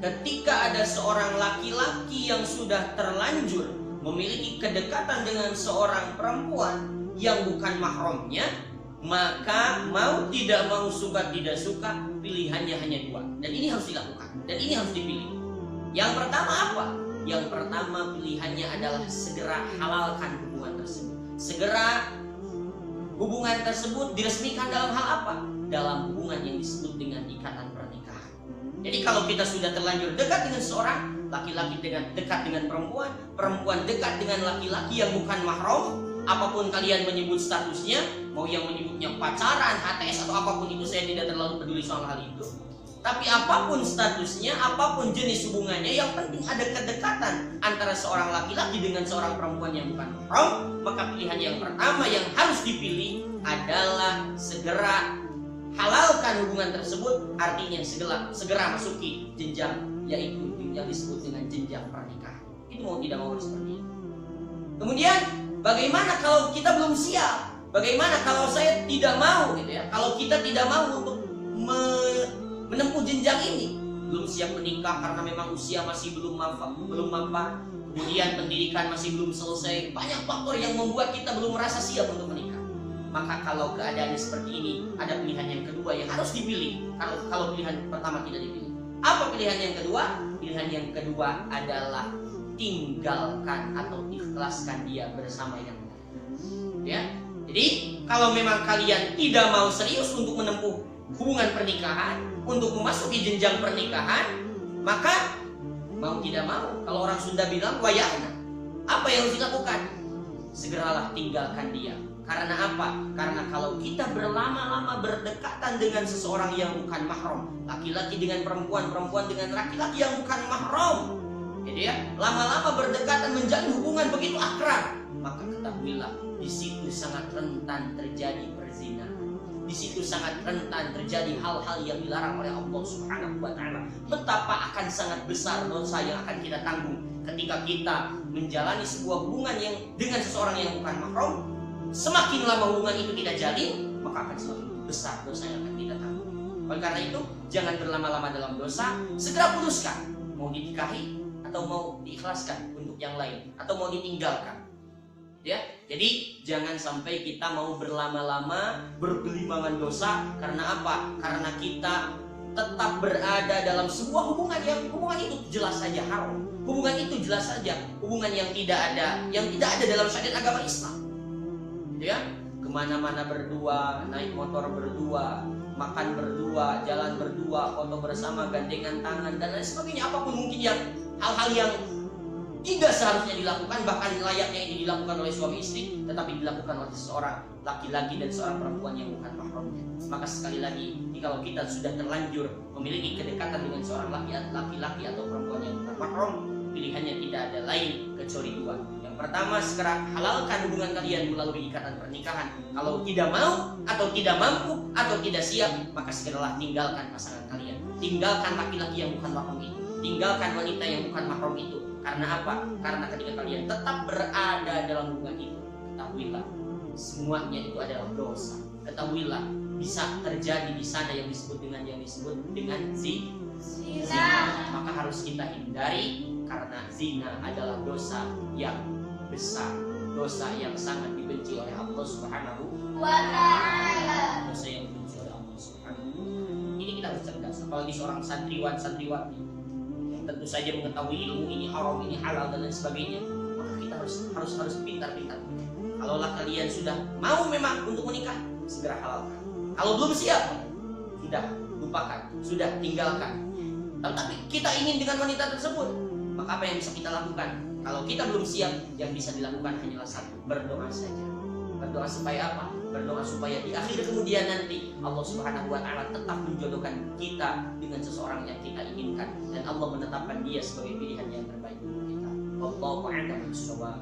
ketika ada seorang laki-laki yang sudah terlanjur memiliki kedekatan dengan seorang perempuan yang bukan mahramnya, maka mau tidak mau, suka tidak suka, pilihannya hanya dua. Dan ini harus dilakukan, dan ini harus dipilih. Yang pertama apa? Yang pertama pilihannya adalah segera halalkan hubungan tersebut. Segera hubungan tersebut diresmikan dalam hal apa? Dalam hubungan yang disebut dengan ikatan pernikahan. Jadi kalau kita sudah terlanjur dekat dengan seorang, laki-laki dekat dengan perempuan, perempuan dekat dengan laki-laki yang bukan mahram, apapun kalian menyebut statusnya, mau yang menyebutnya pacaran, HTS atau apapun itu, saya tidak terlalu peduli soal hal itu. Tapi apapun statusnya, apapun jenis hubungannya, yang penting ada kedekatan antara seorang laki-laki dengan seorang perempuan yang bukan mahram, maka pilihan yang pertama yang harus dipilih adalah segera halalkan hubungan tersebut, artinya segera masuki jenjang, yaitu yang disebut dengan jenjang pernikahan. Itu mau tidak mau seperti itu. Kemudian bagaimana kalau kita belum siap? Bagaimana kalau saya tidak mau gitu ya? Kalau kita tidak mau untuk menempuh jenjang ini, belum siap menikah karena memang usia masih belum mampan, kemudian pendidikan masih belum selesai, banyak faktor yang membuat kita belum merasa siap untuk menikah. Maka kalau keadaannya seperti ini, ada pilihan yang kedua yang harus dipilih. Kalau pilihan pertama tidak dipilih, apa pilihan yang kedua? Pilihan yang kedua adalah tinggalkan atau ikhlaskan dia bersama yang lain. Ya, jadi kalau memang kalian tidak mau serius untuk menempuh hubungan pernikahan, untuk memasuki jenjang pernikahan, maka mau tidak mau, kalau orang Sunda bilang wayahna, apa yang harus dilakukan? Segeralah tinggalkan dia. Karena apa? Karena kalau kita berlama-lama berdekatan dengan seseorang yang bukan mahram, laki-laki dengan perempuan, perempuan dengan laki-laki yang bukan mahram, jadi ya, lama-lama berdekatan menjalin hubungan begitu akrab, maka ketahuilah di situ sangat rentan terjadi perzinahan. Di situ sangat rentan terjadi hal-hal yang dilarang oleh Allah Subhanahu wa taala. Betapa akan sangat besar dosa yang akan kita tanggung ketika kita menjalani sebuah hubungan yang dengan seseorang yang bukan mahram. Semakin lama hubungan itu kita jalin, maka akan semakin besar dosa yang akan kita tanggung. Oleh karena itu, jangan berlama-lama dalam dosa, segera putuskan mau dinikahi atau mau diikhlaskan untuk yang lain, atau mau ditinggalkan. Ya, jadi jangan sampai kita mau berlama-lama bergelimangan dosa. Karena apa? Karena kita tetap berada dalam sebuah hubungan yang hubungan itu jelas saja haram. Hubungan itu jelas saja hubungan yang tidak ada dalam syariat agama Islam. Ya, kemana-mana berdua, naik motor berdua, makan berdua, jalan berdua, foto bersama, gandengan tangan dan lain sebagainya. Apapun mungkin yang hal-hal yang tidak seharusnya dilakukan, bahkan layaknya ini dilakukan oleh suami istri, tetapi dilakukan oleh seorang laki-laki dan seorang perempuan yang bukan mahramnya. Maka sekali lagi, kalau kita sudah terlanjur memiliki kedekatan dengan seorang laki-laki atau perempuan yang bukan mahram, pilihannya tidak ada lain kecuali dua. Yang pertama, segera halalkan hubungan kalian melalui ikatan pernikahan. Kalau tidak mau atau tidak mampu atau tidak siap, maka segeralah tinggalkan pasangan kalian. Tinggalkan laki-laki yang bukan mahram itu. Tinggalkan wanita yang bukan mahram itu. Karena apa? Karena ketika kalian tetap berada dalam hubungan itu, ketahuilah semuanya itu adalah dosa. Ketahuilah bisa terjadi di sana yang disebut dengan zina. Maka harus kita hindari, karena zina adalah dosa yang besar, dosa yang sangat dibenci oleh Allah Subhanahu wa taala. Dosa yang dibenci oleh Allah Subhanahu. Ini kita harus cerdas, apalagi seorang santriwati yang tentu saja mengetahui ilmu ini haram, ini halal dan lain sebagainya. Maka kita harus pintar-pintar. Kalaulah kalian sudah mau memang untuk menikah, segera halalkan. Kalau belum siap, sudah lupakan, sudah tinggalkan. Tapi kita ingin dengan wanita tersebut, maka apa yang bisa kita lakukan? Kalau kita belum siap, yang bisa dilakukan hanyalah satu, berdoa saja. Berdoa supaya apa? Berdoa supaya di akhir kemudian nanti Allah Subhanahu wa taala tetap menjodohkan kita dengan seseorang yang kita inginkan, dan Allah menetapkan dia sebagai pilihan yang terbaik untuk kita. Wallahu a'lam bishawab.